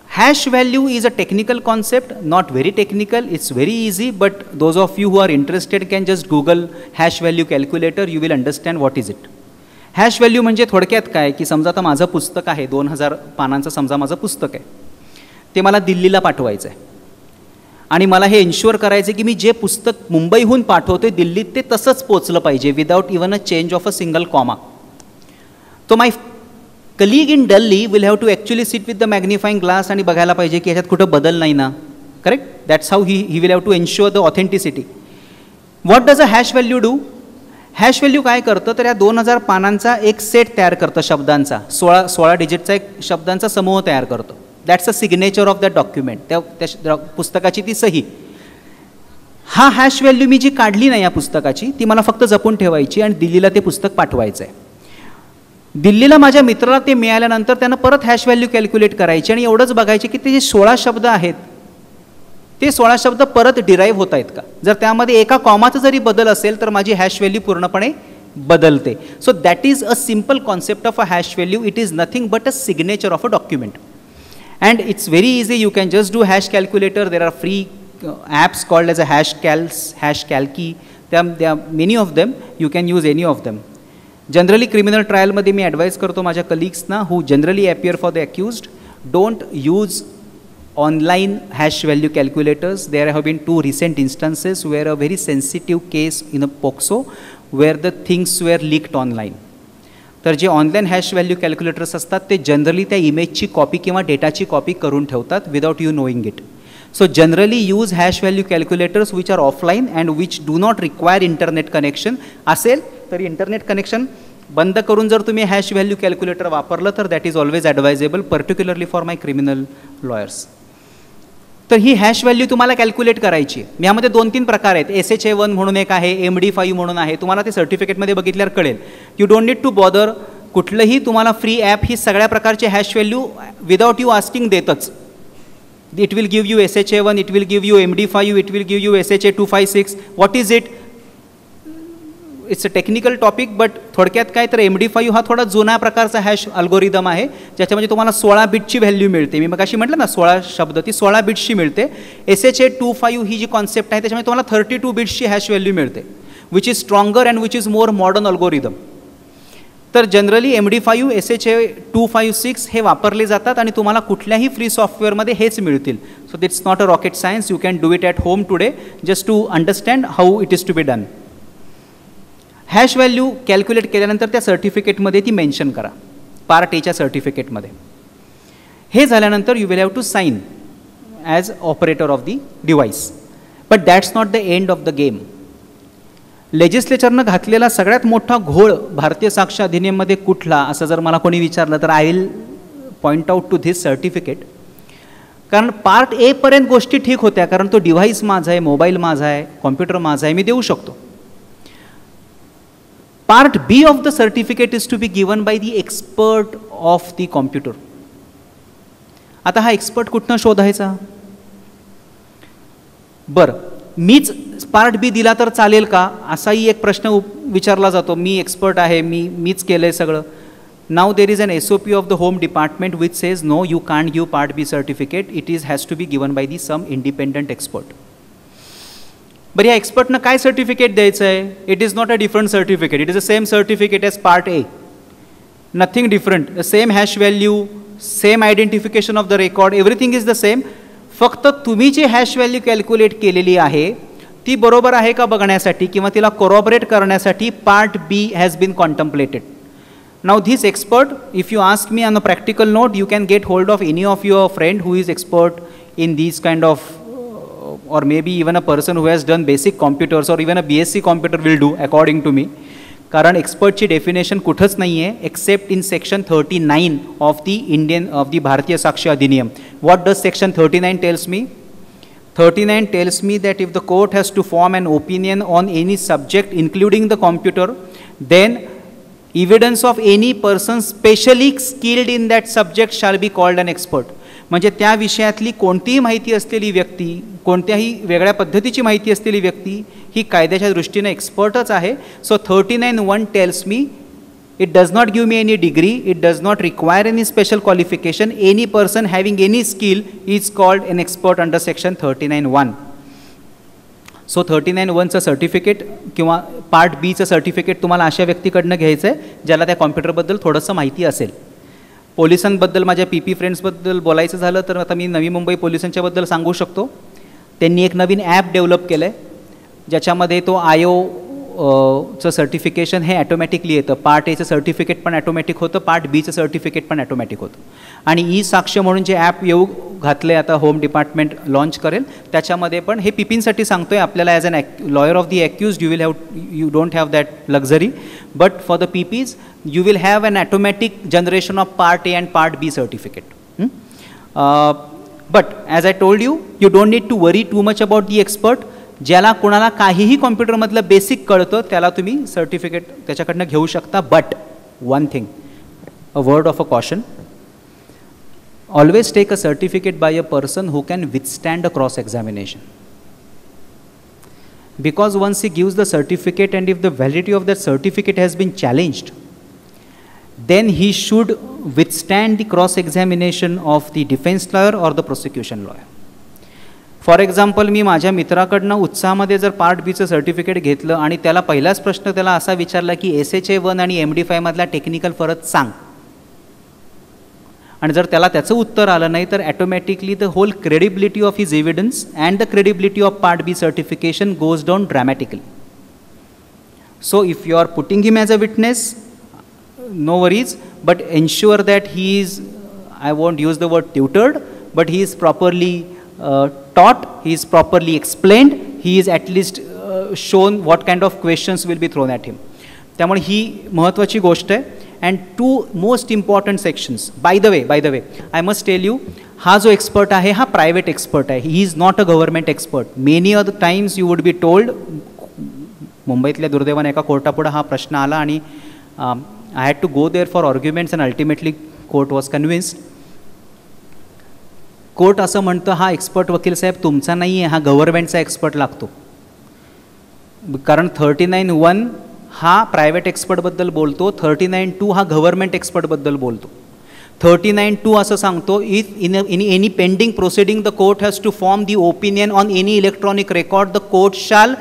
Hash value is a technical concept, not very technical, it's very easy, but those of you who are interested can just Google hash value calculator, you will understand what is it. Hash value म्हणजे थोडक्यात काय की समजा आता माझं पुस्तक आहे 2000 पानांचं, समजा माझं पुस्तक आहे, ते मला दिल्लीला पाठवायचं आहे आणि मला हे इन्श्युअर करायचं की मी जे पुस्तक मुंबईहून पाठवते दिल्लीत ते तसंच पोचलं पाहिजे without even a change of a single comma. तो my colleague in Delhi will have to actually sit with the magnifying glass आणि बघायला पाहिजे की याच्यात कुठं बदल नाही ना. Correct? That's how he will have to ensure the authenticity. What does a hash value do? Hash value काय करतं तर या 2000 पानांचा एक सेट तयार करतं शब्दांचा, 16 डिजिटचा एक शब्दांचा समूह तयार करतो. That's a signature of that document, त्या पुस्तकाची ती सही. हा हॅश व्हॅल्यू मी जी काढली नाही या पुस्तकाची ती मला फक्त जपून ठेवायची आणि दिल्लीला ते पुस्तक पाठवायचं आहे. दिल्लीला माझ्या मित्राला ते मिळाल्यानंतर त्यानं परत हॅश व्हॅल्यू कॅल्क्युलेट करायची आणि एवढंच बघायचे की ते जे 16 शब्द आहेत ते 16 शब्द परत डिराईव्ह होत आहेत का. जर त्यामध्ये एका कॉमाचा जरी बदल असेल तर माझी हॅश व्हॅल्यू पूर्णपणे बदलते. So that is a simple concept of a hash value. It is nothing but a signature of a document and it's very easy. You can just do hash calculator. There are free apps called as a hash calc. त्या many of them you can use any of them. Generally criminal ट्रायलमध्ये मी advise करतो माझ्या कलिग्सना who generally appear for the accused, don't use online hash value calculators. There have been 2 recent instances where a very sensitive case in a POCSO where the things were leaked online. तर जे online hash value calculators असतात ते generally त्या इमेजची copy किंवा डेटाची copy करून ठेवतात without you knowing it. So generally use hash value calculators which are offline and which do not require internet connection. असेल तरी इंटरनेट कनेक्शन बंद करून जर तुम्ही हॅश व्हॅल्यू कॅल्क्युलेटर वापरलं तर that is always advisable, particularly for my criminal lawyers. तर ही hash value तुम्हाला कॅल्क्युलेट करायची. यामध्ये 2-3 प्रकार आहेत. SHA-1 म्हणून एक आहे, MD5 म्हणून आहे. तुम्हाला ते सर्टिफिकेटमध्ये बघितल्यावर कळेल. You don't need to bother. कुठलंही तुम्हाला फ्री ॲप ही सगळ्या प्रकारचे hash value without you asking देतच. It will give you SHA-1, it will give you MD5, it will give you SHA-256. What is it? It's a technical topic, but थोडक्यात काय तर MD5 हा थोडा जुना प्रकारचा हॅश अल्गोरिदम आहे ज्याच्यामध्ये तुम्हाला 16 बिटची व्हॅल्यू मिळते. मी मगाशी म्हटलं ना 16 शब्द, ती 16 बिट्सची मिळते. SHA-256 ही जी कॉन्सेप्ट आहे त्याच्यामध्ये तुम्हाला 32 बिट्सची हॅश व्हॅल्यू मिळते, which is stronger and which is more modern algorithm. तर जनरली MD5, SHA-256 हे वापरले जातात आणि तुम्हाला कुठल्याही फ्री सॉफ्टवेअरमध्ये हेच मिळतील. So that's not a rocket science. You can do it at home today just to understand how it is to be done. Hash value calculate केल्यानंतर त्या सर्टिफिकेटमध्ये ती मेन्शन करा, पार्ट एच्या सर्टिफिकेटमध्ये. हे झाल्यानंतर you will have to sign as operator of the device. But that's not the end of the game. लेजिस्लेचरनं घातलेला सगळ्यात मोठा घोळ भारतीय साक्ष अधिनियममध्ये कुठला असं जर मला कोणी विचारलं तर I will point out to this certificate. कारण पार्ट ए पर्यंत गोष्टी ठीक होत्या, कारण तो डिव्हाइस माझा आहे, मोबाईल माझा आहे, कॉम्प्युटर माझा आहे, मी देऊ शकतो. Part B of the certificate is to be given by the expert of the computer. आता हा एक्सपर्ट कुठनं शोधायचा? बरं, मीच पार्ट बी दिला तर चालेल का, असाही एक प्रश्न विचारला जातो. मी एक्सपर्ट आहे, मीच केलं आहे सगळं. Now there is an SOP of the home department which says no, you can't give part B certificate, it has to be given by the some independent expert. बरं, या एक्सपर्टनं काय सर्टिफिकेट द्यायचं आहे? It is not a different certificate, it is a same certificate as part A, nothing different, same hash value, same identification of the record, everything is the same. फक्त तुम्ही जी hash value calculate केलेली आहे ती बरोबर आहे का बघण्यासाठी किंवा तिला कोरॉबरेट करण्यासाठी part B has been contemplated. Now this expert, if you ask me on a practical note, you can get hold of any of your friend who is expert in these kind of or maybe even a person who has done basic computers or even a BSc computer will do according to me. कारण एक्सपर्टची definition कुठंच नाही आहे accept in section 39 of the भारतीय साक्ष्य अधिनियम. What does section 39 tells me? 39 tells me that if the court has to form an opinion on any subject including the computer, then evidence of any person specially skilled in that subject shall be called an expert. म्हणजे त्या विषयातली कोणतीही माहिती असलेली व्यक्ती, कोणत्याही वेगळ्या पद्धतीची माहिती असलेली व्यक्ती ही कायद्याच्या दृष्टीने एक्सपर्टच आहे. सो 39(1) tells me it does not give me any degree, it does not require any special qualification, any person having any skill is called an expert under section 39(1). So 39(1)चं certificate किंवा पार्ट बीचं सर्टिफिकेट तुम्हाला अशा व्यक्तीकडनं घ्यायचं आहे ज्याला त्या कॉम्प्युटरबद्दल थोडंसं माहिती असेल. पोलिसांबद्दल, माझ्या PP फ्रेंड्सबद्दल बोलायचं झालं तर आता मी नवी मुंबई पोलिसांच्याबद्दल सांगू शकतो. त्यांनी एक नवीन ॲप डेव्हलप केलं आहे ज्याच्यामध्ये तो IO चं सर्टिफिकेशन हे ॲटोमॅटिकली येतं. पार्ट एचं सर्टिफिकेट पण ॲटोमॅटिक होतं, पार्ट बीचं सर्टिफिकेट पण ॲटोमॅटिक होतं. आणि ई-साक्ष्य म्हणून जे ॲप येऊ घातले आता होम डिपार्टमेंट लॉन्च करेल त्याच्यामध्ये पण हे PPंसाठी सांगतोय आपल्याला. As an lawyer of the accused you don't have that luxury, but for the PPs you will have an automatic generation of part A and part B certificate. But as I told you, you don't need to worry too much about the expert. ज्याला कोणाला काहीही कॉम्प्युटरमधलं basic कळतं त्याला तुम्ही certificate त्याच्याकडनं घेऊ शकता. But one thing, a word of a caution, always take a certificate by a person who can withstand a cross examination. Because once he gives the certificate and if the validity of that certificate has been challenged, then he should withstand the cross examination of the defense lawyer or the prosecution lawyer. For example, मी माझ्या मित्राकडनं उत्साहामध्ये जर part बीचं certificate घेतलं आणि त्याला पहिलाच प्रश्न त्याला असा विचारला की SHA-1 आणि MD5 मधला टेक्निकल फरक सांग, आणि जर त्याला त्याचं उत्तर आलं नाही तर automatically the whole credibility of his evidence and the credibility of part B certification goes down dramatically. So if you are putting him as a witness, no worries, but ensure that he is, I won't use the word tutored, but he is properly taught, he is properly explained, he is at least shown what kind of questions will be thrown at him. त्यामुळे ही महत्त्वाची गोष्ट आहे. And to most important sections, by the way I must tell you, हा जो expert आहे हा private expert आहे, he is not a government expert. Many of the times you would be told, मुंबईतल्या दुर्दैवाने एका कोर्टापुढे हा प्रश्न आला आणि I had to go there for arguments and ultimately court was convinced. Court असं म्हणतं हा एक्सपर्ट वकील साहेब तुमचा नाही आहे, हा गव्हर्नमेंटचा एक्सपर्ट लागतो. कारण 39(1) हा प्रायव्हेट एक्सपर्टबद्दल बोलतो, 39(2) हा गव्हर्नमेंट एक्सपर्टबद्दल बोलतो. 39(2) असं सांगतो, if in any pending proceeding the court has to form the opinion on any electronic record, the court shall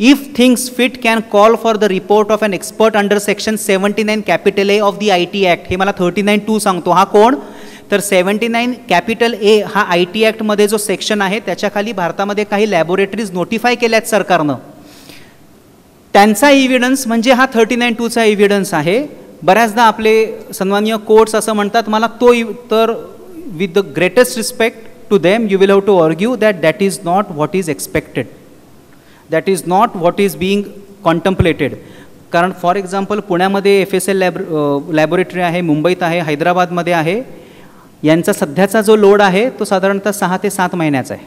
if things fit can call for the report of an expert under section 79 capital A of the IT Act. हे मला 39(2) सांगतो. हा कोण? तर 79 capital A हा IT Act मध्ये जो section आहे त्याच्याखाली भारतामध्ये काही लॅबोरेटरीज नोटिफाय केल्यात सरकारनं, त्यांचा एव्हिडन्स म्हणजे हा 39(2)चा एव्हिडन्स आहे. बऱ्याचदा आपले सन्माननीय कोर्ट्स असं म्हणतात मला तो, तर with the greatest respect to them you will have to argue that is not what is expected, that is not what is being contemplated. कारण फॉर एक्झाम्पल पुण्यामध्ये FSL लॅबोरेटरी आहे, मुंबईत आहे, हैदराबादमध्ये आहे. यांचा सध्याचा जो लोड आहे तो साधारणतः 6 ते 7 महिन्याचा आहे.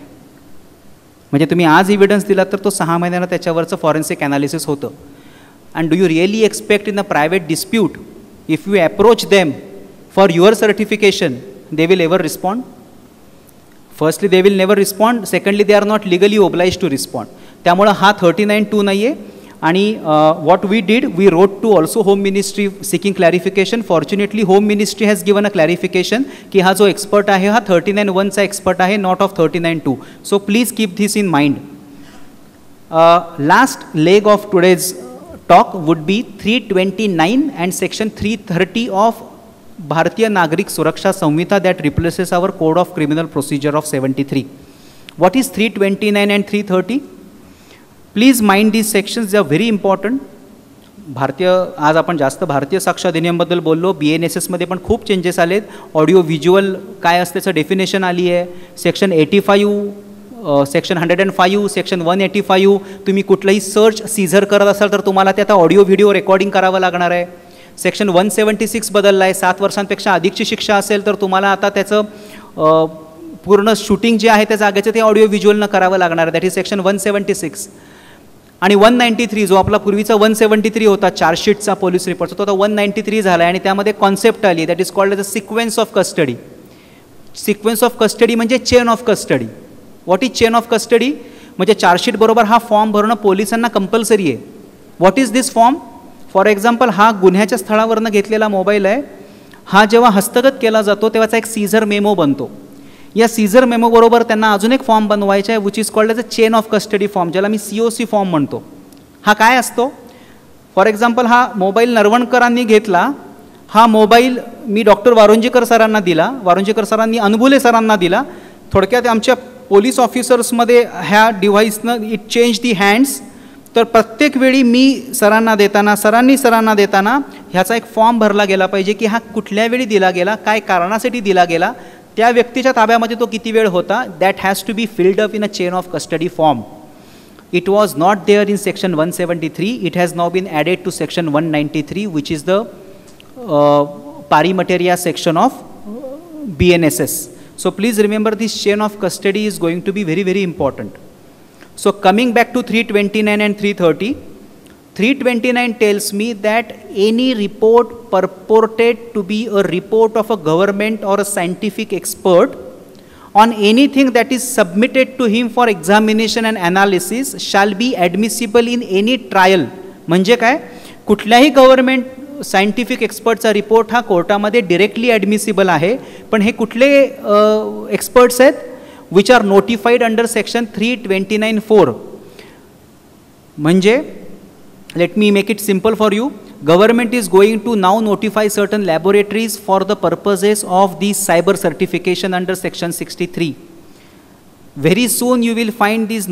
म्हणजे तुम्ही आज इव्हिडन्स दिला तर तो 6 महिन्याला त्याच्यावरचं फॉरेन्सिक ॲनालिसिस होतं. And do you really expect in a private dispute if you approach them for your certification they will ever respond? Firstly they will never respond, secondly they are not legally oblige to respond. त्यामुळं हा 39(2) नाही आहे. आणि what we did, we wrote to also Home Ministry seeking clarification. Fortunately Home Ministry has given a clarification की हा जो expert आहे हा 39(1) एक्सपर्ट आहे, not of 39(2). So please keep this in mind. Last leg of today's talk would be 329 and section 330 of Bharatiya Nagrik Suraksha Samhita that replaces our Code of Criminal Procedure of 73. What is 329 and 330? Please mind these sections, they are very important. आज आपण जास्त भारतीय साक्ष अधिनियमबद्दल बोललो. BNSS पण खूप changes आलेत. Audio visual काय असते त्याचं डेफिनेशन आली आहे. Section 85, section 105, section 185. तुम्ही कुठलंही सर्च सीझर करत असाल तर तुम्हाला ते आता ऑडिओ व्हिडिओ रेकॉर्डिंग करावं लागणार आहे. सेक्शन 176 बदलला आहे. 7 वर्षांपेक्षा अधिकची शिक्षा असेल तर तुम्हाला आता त्याचं पूर्ण शूटिंग जे आहे त्या जागेचं ते ऑडिओ व्हिज्युअलनं करावं लागणार आहे. That is section 176. आणि 193 जो आपला पूर्वीचा 173 होता चार्जशीटचा पोलीस रिपोर्टचा, तो आता 193 झाला आहे. आणि त्यामध्ये कॉन्सेप्ट आली, that is called as a sequence of custody. Sequence of custody म्हणजे chain of custody. What is chain of custody? म्हणजे चार्जशीट बरोबर हा फॉर्म भरणं पोलिसांना कंपल्सरी आहे. What is this form? For example हा गुन्ह्याच्या स्थळावरनं घेतलेला मोबाईल आहे. हा जेव्हा हस्तगत केला जातो तेव्हाचा एक सीझर मेमो बनतो. या सीझर मेमो बरोबर त्यांना अजून एक फॉर्म बनवायचा आहे which is called as a chain of custody form, ज्याला मी COC फॉर्म म्हणतो. हा काय असतो? फॉर एक्झाम्पल हा मोबाईल नरवणकरांनी घेतला. हा मोबाईल मी डॉक्टर वारुंजेकर सरांना दिला, वारुंजेकर सरांनी अनबुले सरांना दिला. थोडक्यात आमच्या पोलीस ऑफिसर्समध्ये ह्या डिव्हाइसनं इट चेंज दी हँड्स. तर प्रत्येक वेळी मी सरांना देताना, सरांनी सरांना देताना ह्याचा एक फॉर्म भरला गेला पाहिजे की हा कुठल्या वेळी दिला गेला, काय कारणासाठी दिला गेला, त्या व्यक्तीच्या ताब्यामध्ये तो किती वेळ होता. That has to be filled up in a chain of custody form. It was not there in section 173. It has now been added to section 193 which is the pari materia section of BNSS. So please remember this chain of custody is going to be very, very important. So coming back to 329 and 330, 329 tells me that any report purported to be a report of a government or a scientific expert on anything that is submitted to him for examination and analysis shall be admissible in any trial. म्हणजे काय? कुठल्याही government scientific एक्सपर्टचा report हा कोर्टामध्ये directly ॲडमिसिबल आहे. पण हे कुठले experts आहेत? Which are notified under section 329(4). म्हणजे let me make it simple for you. Government is going to now notify certain laboratories for the purposes of the cyber certification under section 63. Very soon you will find these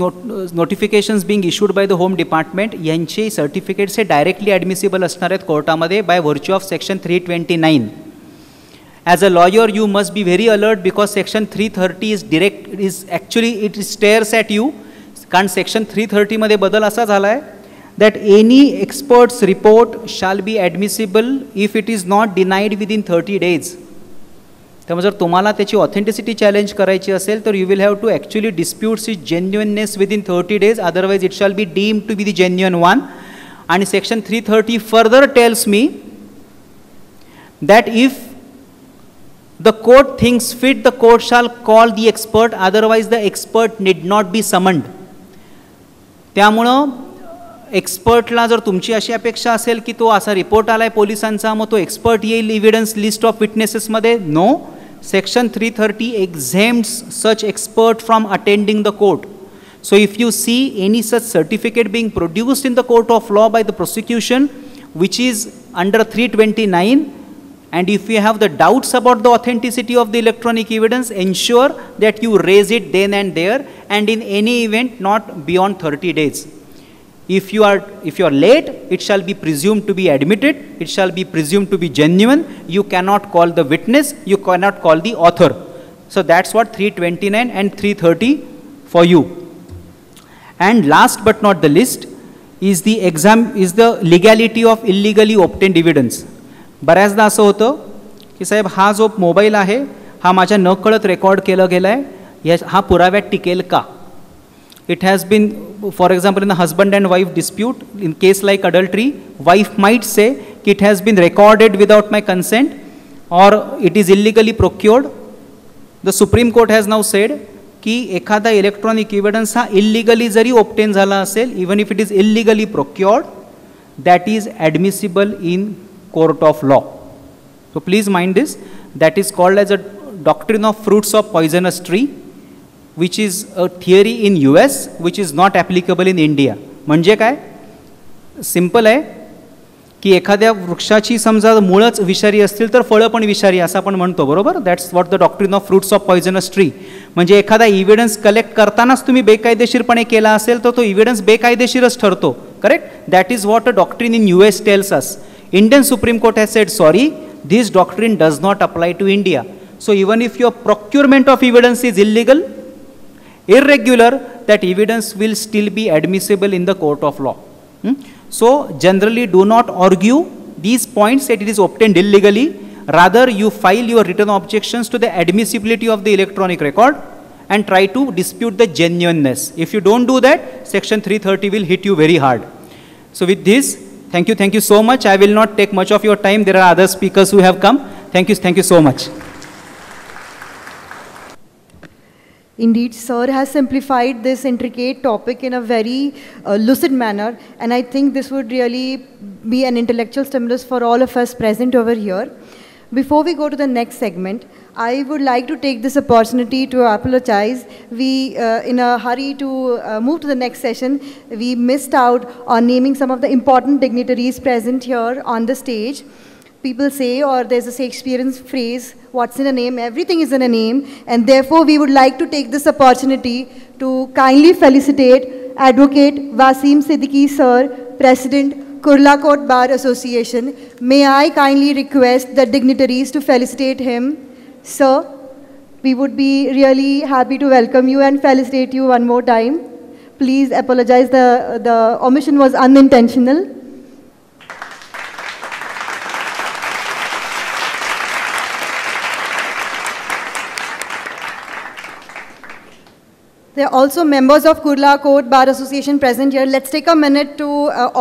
notifications being issued by the Home Department. यांचे certificates हे directly admissible असणार आहेत कोर्टामध्ये by virtue of section 329. As a lawyer you must be very alert because section 330 is actually it stares at you. कारण section 330 मध्ये बदल असा झाला आहे that any expert's report shall be admissible if it is not denied within 30 days. त्यामुळे जर तुम्हाला त्याची ऑथेंटिसिटी चॅलेंज करायची असेल तर you will have to actually disputes it genuineness within 30 days, otherwise it shall be deemed to be the genuine one. आणि section 330 further tells me that if the court thinks fit, the court shall call the expert, otherwise the expert need not be summoned. त्यामुळं एक्सपर्टला जर तुमची अशी अपेक्षा असेल की तो असा रिपोर्ट आलाय पोलिसांचा मग तो एक्सपर्ट येईल इव्हिडन्स लिस्ट ऑफ विटनेसेसमध्ये, no. Section 330 exempts such expert from attending the court. So if you see any such certificate being produced in the court of law by the prosecution which is under 329, and if you have the doubts about the authenticity of the electronic evidence, ensure that you raise it then and there, and in any event not beyond 30 days. If you are late, it shall be presumed to be admitted, it shall be presumed to be genuine. You cannot call the witness, you cannot call the author. So that's what 329 and 330 for you. And last but not the least is the legality of illegally obtained evidence. बऱ्याचदा असं होतं की साहेब हा जो mobile आहे हा माझ्या नकळत रेकॉर्ड केला गेला आहे, हा पुराव्यात टिकेल का? It has been, for example, in a husband and wife dispute, in case like adultery, wife might say it has been recorded without my consent or it is illegally procured. The Supreme Court has now said की एखादा electronic evidence हा इल्लिगली जरी obtain झाला असेल, even if it is illegally procured, that is admissible in court of law. So please mind this. That is called as a doctrine of fruits of poisonous tree, which is a theory in US which is not applicable in India. म्हणजे काय? Simple आहे की एखाद्या वृक्षाची समजा मुळच विषारी असतील तर फळं पण विषारी असं आपण म्हणतो, बरोबर. That's what the doctrine of fruits of poisonous tree. म्हणजे एखादा इव्हिडन्स कलेक्ट करतानाच तुम्ही बेकायदेशीरपणे केला असेल तर तो इव्हिडन्स बेकायदेशीरच ठरतो. Correct. That is what a doctrine in US tells us. India Supreme Court has said sorry, this doctrine does not apply to India. So even if your procurement of evidence is illegal, irregular, that evidence will still be admissible in the court of law. So generally do not argue these points that it is obtained illegally. Rather you file your written objections to the admissibility of the electronic record and try to dispute the genuineness. If you don't do that, section 330 will hit you very hard. So with this, thank you so much. I will not take much of your time. There are other speakers who have come. Thank you so much. Indeed, sir has simplified this intricate topic in a very lucid manner, and I think this would really be an intellectual stimulus for all of us present over here. Before we go to the next segment, I would like to take this opportunity to apologize. We, in a hurry to move to the next session, we missed out on naming some of the important dignitaries present here on the stage. People say, or there's a Shakespearean phrase, what's in a name? Everything is in a name. And therefore, we would like to take this opportunity to kindly felicitate Advocate Wasim Siddiqui sir, President, Kurla Court Bar Association. May I kindly request the dignitaries to felicitate him. Sir, we would be really happy to welcome you and felicitate you one more time. Please apologize, the omission was unintentional. There are also members of Kurla Court Bar Association present here. Let's take a minute to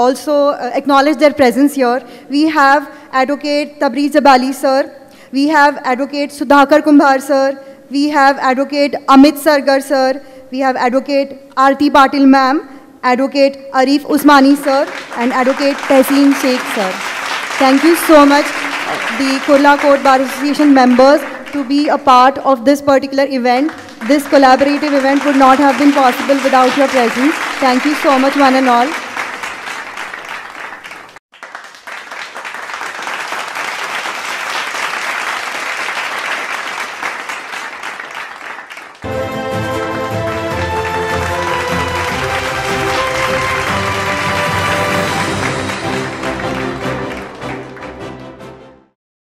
also acknowledge their presence here. We have Advocate Tabriz Jabali sir. We have Advocate Sudhakar Kumbhar sir. We have Advocate Amit Sargar sir. We have Advocate Aarti Patil ma'am, Advocate Arif Usmani sir, and Advocate Tehseen Sheikh sir. Thank you so much, the Kurla Court Bar Association members, to be a part of this particular event. This collaborative event would not have been possible without your presence. Thank you so much, one and all.